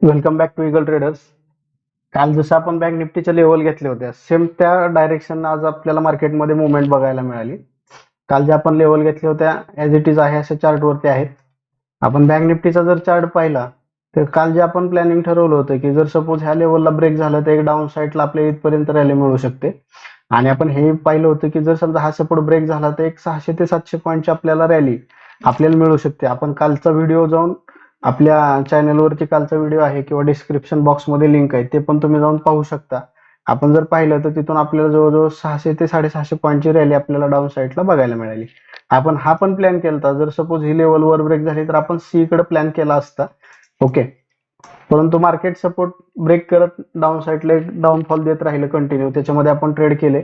Welcome back to Eagle Traders. काल जसं आपण बँक निफ्टीच्या लेवल घेतल्या होत्या सेम त्या डायरेक्शन आज आपल्याला मार्केटमध्ये मुवमेंट बघायला मिळाली. काल ज्या आपण लेवल घेतल्या होत्या ॲज इट इज आहे अशा चार्टवरती आहेत. आपण बँक निफ्टीचा जर चार्ट पाहिला तर काल जे आपण प्लॅनिंग ठरवलं होतं की जर सपोज ह्या लेवलला ब्रेक झालं तर एक डाऊन साईडला आपल्या इथपर्यंत रॅली मिळू शकते. आणि आपण हे पाहिलं होतं की जर समजा हा सपोर्ट ब्रेक झाला तर एक 600 ते 700 पॉईंटची आपल्याला रॅली आपल्याला मिळू शकते. आपण कालचा व्हिडिओ जाऊन आपल्या चॅनलवरती कालचा व्हिडिओ आहे किंवा डिस्क्रिप्शन बॉक्समध्ये लिंक आहे, ते पण तुम्ही जाऊन पाहू शकता. आपण जर पाहिलं तर तिथून आपल्याला जवळजवळ 600 ते 650 पॉईंटची रॅली आपल्याला डाऊन साईडला बघायला मिळाली. आपण हा पण प्लॅन केला जर सपोज ही लेवल वर ब्रेक झाली तर आपण सी कडे प्लॅन केला असता. ओके, परंतु मार्केट सपोर्ट ब्रेक करत डाऊन साईडला एक डाऊनफॉल देत राहिलं कंटिन्यू, त्याच्यामध्ये आपण ट्रेड केले.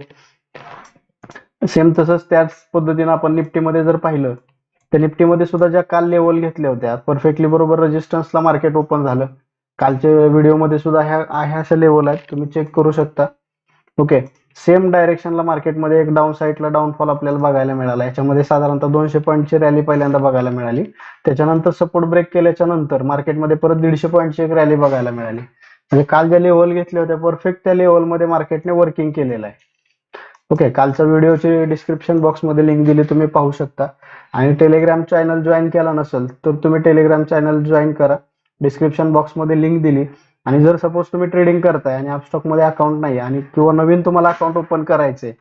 सेम तसंच त्याच पद्धतीनं आपण निफ्टीमध्ये जर पाहिलं तर निफ्टीमध्ये सुद्धा ज्या काल लेवल घेतल्या होत्या परफेक्टली बरोबर रेजिस्टन्सला मार्केट ओपन झालं. कालच्या व्हिडिओमध्ये सुद्धा ह्या अशा लेवल आहेत, तुम्ही चेक करू शकता. ओके, सेम डायरेक्शनला मार्केटमध्ये एक डाऊन साईडला डाऊनफॉल आपल्याला बघायला मिळाला. याच्यामध्ये साधारणतः 200 पॉईंटची रॅली पहिल्यांदा बघायला मिळाली. त्याच्यानंतर सपोर्ट ब्रेक केल्याच्या नंतर मार्केटमध्ये परत 150 पॉईंटची एक रॅली बघायला मिळाली. म्हणजे काल ज्या लेवल घेतल्या होत्या परफेक्ट त्या लेवलमध्ये मार्केटने वर्किंग केलेलं आहे. ओके, कालचा व्हिडिओची डिस्क्रिप्शन बॉक्समध्ये लिंक दिली, तुम्ही पाहू शकता. आणि टेलिग्राम चॅनल जॉईन केला नसेल तर तुम्ही टेलिग्राम चॅनल जॉईन करा. डिस्क्रिप्शन बॉक्समध्ये लिंक दिली. आणि जर सपोज तुम्ही ट्रेडिंग करताय आणि ॲपस्टॉकमध्ये अकाउंट नाही आणि किंवा नवीन तुम्हाला अकाउंट ओपन करायचे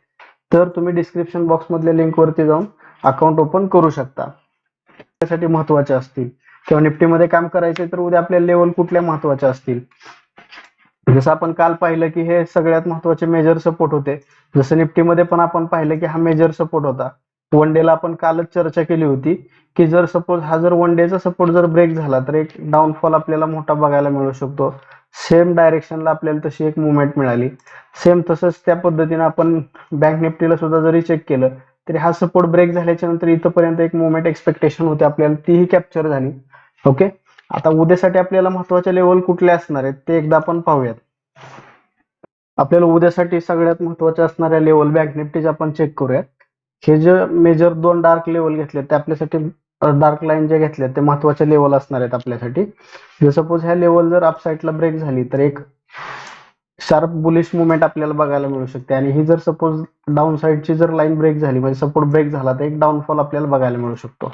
तर तुम्ही डिस्क्रिप्शन बॉक्समधल्या लिंकवरती जाऊन अकाउंट ओपन करू शकता. त्यासाठी महत्त्वाचे असतील किंवा निफ्टीमध्ये काम करायचे तर उद्या आपल्या लेवल कुठल्या महत्त्वाच्या असतील. जसं आपण काल पाहिलं की हे सगळ्यात महत्त्वाचे मेजर सपोर्ट होते. जसं निफ्टीमध्ये पण आपण पाहिलं की हा मेजर सपोर्ट होता. वन डेला आपण कालच चर्चा केली होती की जर सपोज हा जर वन डेचा सपोर्ट जर ब्रेक झाला तर एक डाऊनफॉल आपल्याला मोठा बघायला मिळू शकतो. सेम डायरेक्शनला आपल्याला तशी एक मुवमेंट मिळाली. सेम तसंच त्या पद्धतीने आपण बँक निफ्टीला सुद्धा जरी चेक केलं तरी हा सपोर्ट ब्रेक झाल्याच्या नंतर इथपर्यंत एक मुवमेंट एक्सपेक्टेशन होते आपल्याला, तीही कॅप्चर झाली. ओके, आता उद्यासाठी आपल्याला महत्त्वाच्या लेवल कुठले असणार आहेत ते एकदा आपण पाहूयात. आपल्याला उद्यासाठी सगळ्यात महत्त्वाच्या असणाऱ्या लेवल बँक निफ्टीच्या आपण चेक करूयात. हे जे मेजर दोन डार्क लेवल घेतले ते आपल्यासाठी डार्क लाईन जे घेतले ते महत्त्वाचे लेवल असणार आहेत आपल्यासाठी. जर सपोज ह्या लेवल जर अपसाईडला ब्रेक झाली तर एक शार्प बुलिश मुवमेंट आपल्याला बघायला मिळू शकते. आणि ही जर सपोज डाऊन साईडची जर लाईन ब्रेक झाली म्हणजे सपोर्ट ब्रेक झाला तर एक डाऊनफॉल आपल्याला बघायला मिळू शकतो.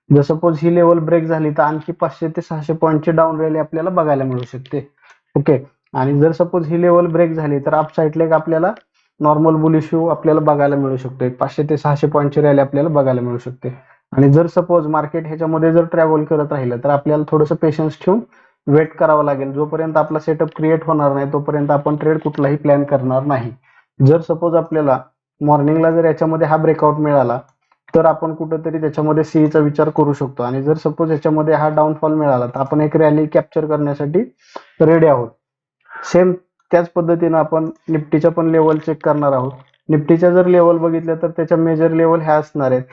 जर सपोज ही लेवल ब्रेक झाली तर आणखी 500 ते 600 पॉईंटची डाऊन रॅली आपल्याला बघायला मिळू शकते. ओके, आणि जर सपोज ही लेवल ब्रेक झाली तर अप साईडला एक आपल्याला नॉर्मल बुलिश व्ह्यू आपल्याला बघायला मिळू शकतो. एक 500 ते 600 पॉईंटची रॅली आपल्याला बघायला मिळू शकते. आणि जर सपोज मार्केट ह्याच्यामध्ये जर ट्रॅव्हल करत राहिलं तर आपल्याला थोडंसं पेशन्स ठेवून वेट करावं लागेल. जोपर्यंत आपला सेटअप क्रिएट होणार नाही तोपर्यंत आपण ट्रेड कुठलाही प्लॅन करणार नाही. जर सपोज आपल्याला मॉर्निंगला जर याच्यामध्ये हा ब्रेकआउट मिळाला तर आपण कुठंतरी त्याच्यामध्ये सीईचा विचार करू शकतो. आणि जर सपोज याच्यामध्ये हा डाऊनफॉल मिळाला तर आपण एक रॅली कॅप्चर करण्यासाठी रेडी आहोत. सेम त्याच पद्धतीनं आपण निफ्टीच्या पण लेवल चेक करणार आहोत. निफ्टीच्या जर लेवल बघितल्या तर त्याच्या मेजर लेवल ह्या असणार आहेत.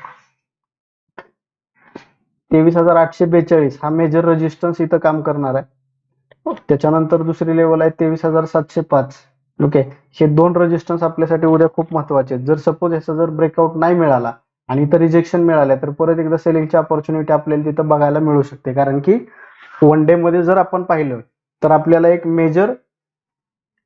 23,842 हा मेजर रेजिस्टन्स इथं काम करणार आहे. त्याच्यानंतर दुसरी लेवल आहे 23,705. ओके, हे दोन रेजिस्टन्स आपल्यासाठी उद्या खूप महत्वाचे आहेत. जर सपोज याचा जर ब्रेकआउट नाही मिळाला आणि इथं रिजेक्शन मिळाल्या तर परत एकदा सेलिंगची अपॉर्च्युनिटी आपल्याला तिथं बघायला मिळू शकते. कारण की वन डे मध्ये जर आपण पाहिलं तर आपल्याला एक मेजर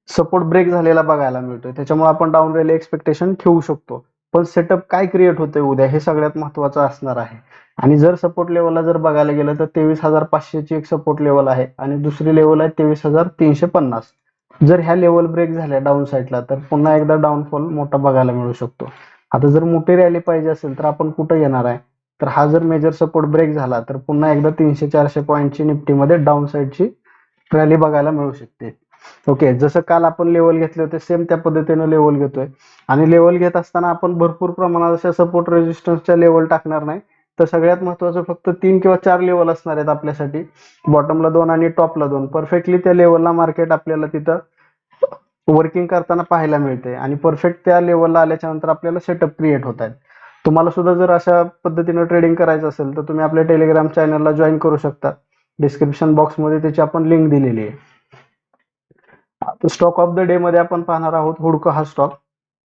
सपोर्ट ब्रेक झालेला बघायला मिळतोय. त्याच्यामुळे आपण डाऊन रॅली एक्सपेक्टेशन ठेवू शकतो. पण सेटअप काय क्रिएट होतंय उद्या हे सगळ्यात महत्वाचं असणार आहे. आणि जर सपोर्ट लेवलला जर बघायला गेलं तर 23,500 ची एक सपोर्ट लेवल आहे आणि दुसरी लेवल आहे 23,350. जर ह्या लेवल ब्रेक झाल्या डाऊन साईडला तर पुन्हा एकदा डाऊनफॉल मोठा बघायला मिळू शकतो. आता जर मोठी रॅली पाहिजे असेल तर आपण कुठं येणार आहे, तर हा जर मेजर सपोर्ट ब्रेक झाला तर पुन्हा एकदा 300-400 पॉईंटची निफ्टीमध्ये डाऊन साईडची रॅली बघायला मिळू शकते. ओके, जसं काल आपण लेवल घेतले होते सेम त्या पद्धतीनं लेवल घेतोय. आणि लेवल घेत असताना आपण भरपूर प्रमाणात अशा सपोर्ट रेजिस्टन्सच्या लेवल टाकणार नाही. तर सगळ्यात महत्वाचं फक्त 3 किंवा 4 लेवल असणार आहेत आपल्यासाठी. बॉटमला 2 आणि टॉपला 2. परफेक्टली त्या लेवलला मार्केट आपल्याला तिथं वर्किंग करताना पाहायला मिळते. आणि परफेक्ट त्या लेवलला आल्याच्या नंतर आपल्याला सेटअप क्रिएट होत आहेत. तुम्हाला सुद्धा जर अशा पद्धतीनं ट्रेडिंग करायचं असेल तर तुम्ही आपल्या टेलिग्राम चॅनलला जॉईन करू शकता. डिस्क्रिप्शन बॉक्समध्ये त्याची आपण लिंक दिलेली आहे. स्टॉक ऑफ द डे मध्ये आपण पाहणार आहोत हुडको हा स्टॉक.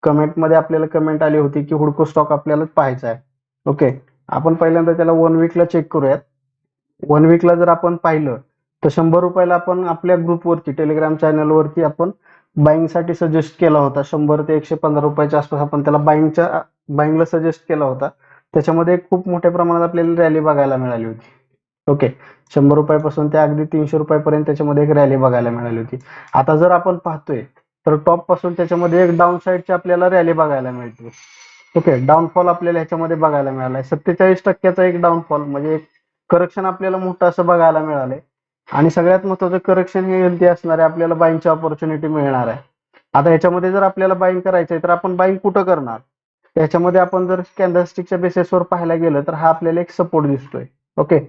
कमेंटमध्ये आपल्याला कमेंट आली होती की हुडको स्टॉक आपल्याला पाहायचा आहे. ओके, आपण पहिल्यांदा त्याला 1 वीकला चेक करूयात. 1 वीकला जर आपण पाहिलं तर 100 रुपयाला आपण आपल्या ग्रुपवरती टेलिग्राम चॅनलवरती आपण बाईंगसाठी सजेस्ट केला होता. 100 ते 115 रुपयाच्या आसपास आपण त्याला बाईंगला सजेस्ट केला होता. त्याच्यामध्ये खूप मोठ्या प्रमाणात आपल्याला रॅली बघायला मिळाली होती. ओके, 100 रुपयापासून ते अगदी 300 रुपयापर्यंत त्याच्यामध्ये एक रॅली बघायला मिळाली होती. आता जर आपण पाहतोय तर टॉप पासून त्याच्यामध्ये एक डाऊन साईडची आपल्याला रॅली बघायला मिळते. ओके, डाऊनफॉल आपल्याला ह्याच्यामध्ये बघायला मिळालाय 47% एक डाऊनफॉल, म्हणजे एक करेक्शन आपल्याला मोठं असं बघायला मिळालंय. आणि सगळ्यात महत्त्वाचं करेक्शन हे हेल्दी असणार आहे, आपल्याला बाईंगची ऑपॉर्च्युनिटी मिळणार आहे. आता ह्याच्यामध्ये जर आपल्याला बाईंग करायचंय तर आपण बाईंग कुठं करणार? त्याच्यामध्ये आपण जर कॅन्डलस्टिकच्या बेसिसवर पाहायला गेलं तर हा आपल्याला एक सपोर्ट दिसतोय. ओके,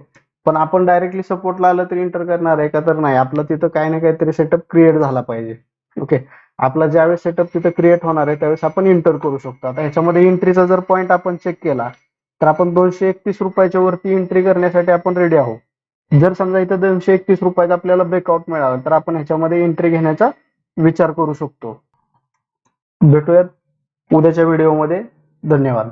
पण आपण डायरेक्टली सपोर्टला आलं तर इंटर करणार आहे का? तर नाही, आपलं तिथं काही ना काहीतरी सेटअप क्रिएट झाला पाहिजे. ओके, आपला ज्यावेळेस सेटअप तिथं क्रिएट होणार आहे त्यावेळेस आपण इंटर करू शकतो. आता ह्याच्यामध्ये एंट्रीचा जर पॉईंट आपण चेक केला तर आपण 231 रुपयाच्या वरती एंट्री करण्यासाठी आपण रेडी आहोत. जर समजा इथं 231 रुपयात आपल्याला ब्रेकआउट मिळाला तर आपण ह्याच्यामध्ये एंट्री घेण्याचा विचार करू शकतो. भेटूयात उद्याच्या व्हिडिओमध्ये. धन्यवाद.